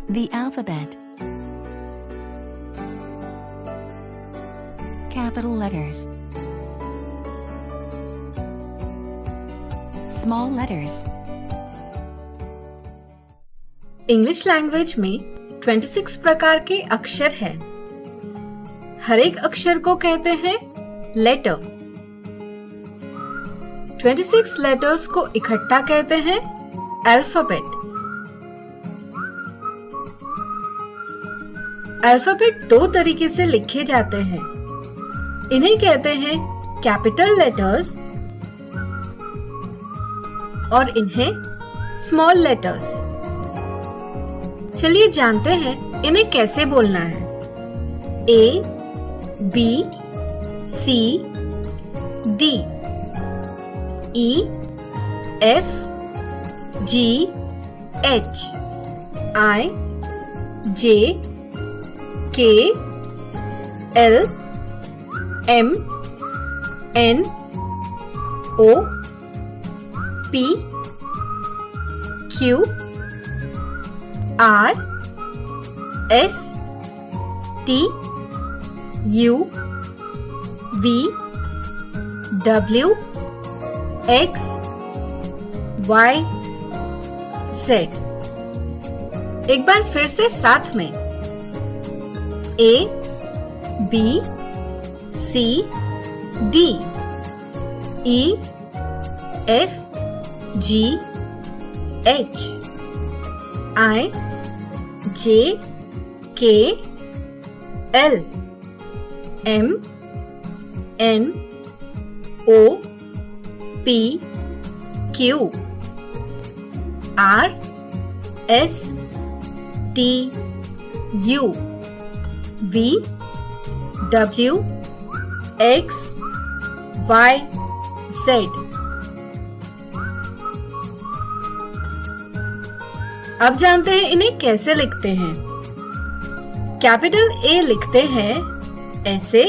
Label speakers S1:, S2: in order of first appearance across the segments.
S1: The alphabet. Capital letters. Small letters.
S2: English language में 26 प्रकार के अक्षर हैं। हर एक अक्षर को कहते हैं लेटर। 26 लेटर्स को इकट्ठा कहते हैं अल्फाबेट। अल्फाबेट दो तरीके से लिखे जाते हैं। इन्हें कहते हैं कैपिटल लेटर्स और इन्हें स्मॉल लेटर्स। चलिए जानते हैं इन्हें कैसे बोलना है। A, B, C, D, E, F, G, H, I, J, K, L, M, N, O, P, Q, R, S, T, U, V, W, X, Y, Z। एक बार फिर से साथ में A, B, C, D, E, F, G, H, I, J, K, L, M, N, O, P, Q, R, S, T, U, V, W, X, Y, Z। अब जानते हैं इन्हें कैसे लिखते हैं। कैपिटल A लिखते हैं ऐसे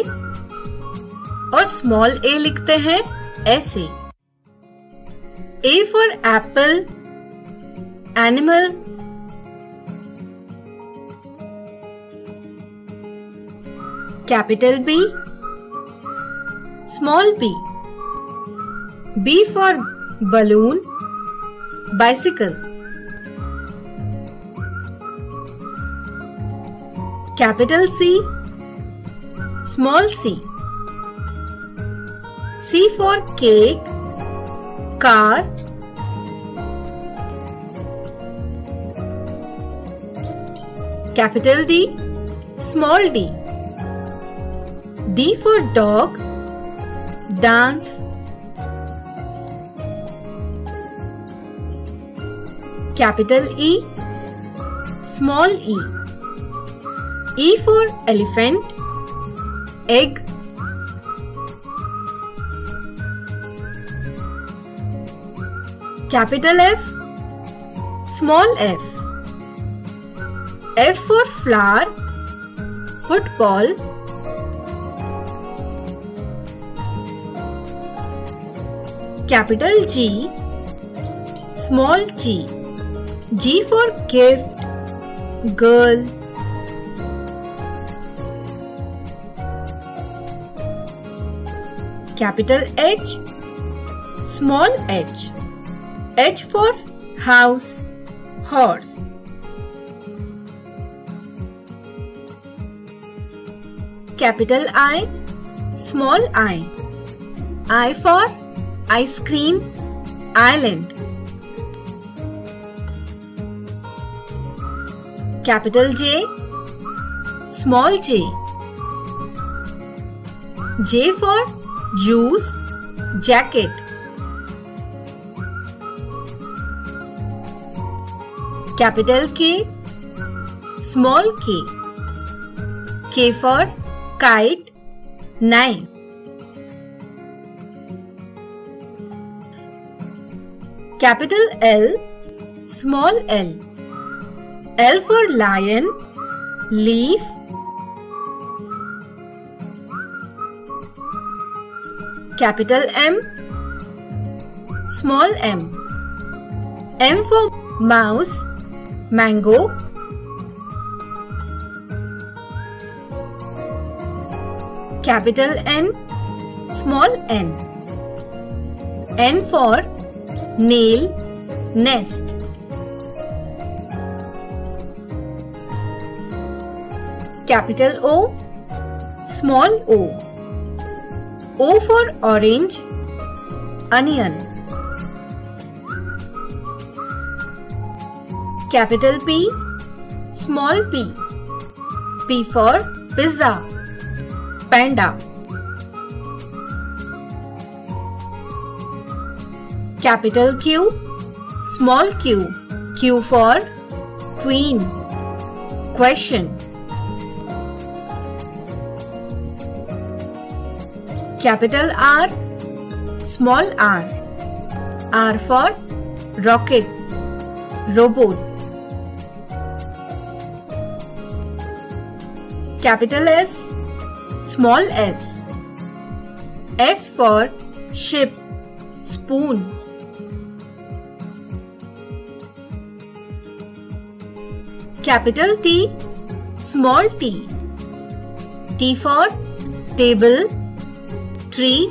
S2: और स्मॉल a लिखते हैं ऐसे। A for apple, animal, capital B, small b, B for balloon, bicycle, capital C, small c, C for cake, car, capital D, small d, D for dog, dance, capital E, small e, E for elephant, egg, capital F, small f, F for flower, football, capital G, small g, G for gift, girl, capital H, small h, H for house, horse, capital I, small I, I for ice cream, island, capital J, small j, J for juice, jacket, capital K, small k, K for kite, knife, capital L, small l, L for lion, leaf, capital M, small m, M for mouse, mango, Capital N, small n. N for nail, nest. Capital O, small o. O for orange, onion. Capital P, small p. P for pizza, panda. Capital Q, small q. Q for queen, question. Capital R, small r. R for rocket, robot. Capital S, small s. S for ship, spoon. Capital T, small t. T for table, tree.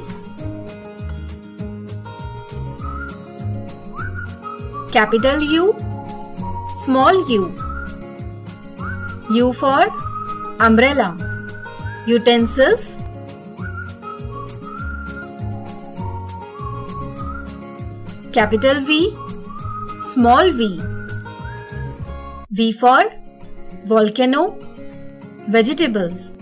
S2: Capital U, small u. U for umbrella, utensils. Capital V, small v. V for volcano, vegetables.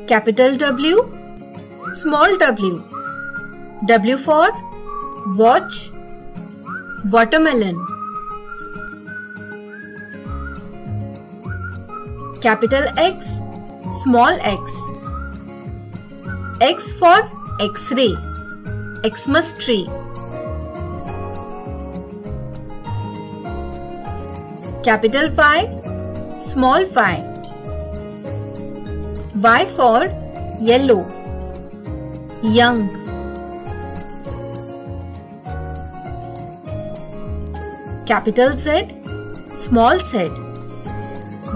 S2: Capital W, small w. W for watch, watermelon. Capital X, small x. X for X-ray, Xmas tree. Capital Y, small y. Y for yellow, young. Capital Z, small z.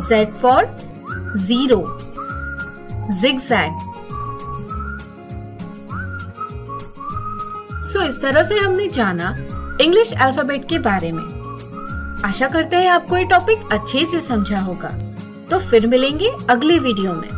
S2: Z for zero, zigzag. इस तरह से हमने जाना English alphabet के बारे में। आशा करते हैं आपको ये टॉपिक अच्छे से समझा होगा। तो फिर मिलेंगे अगले वीडियो में।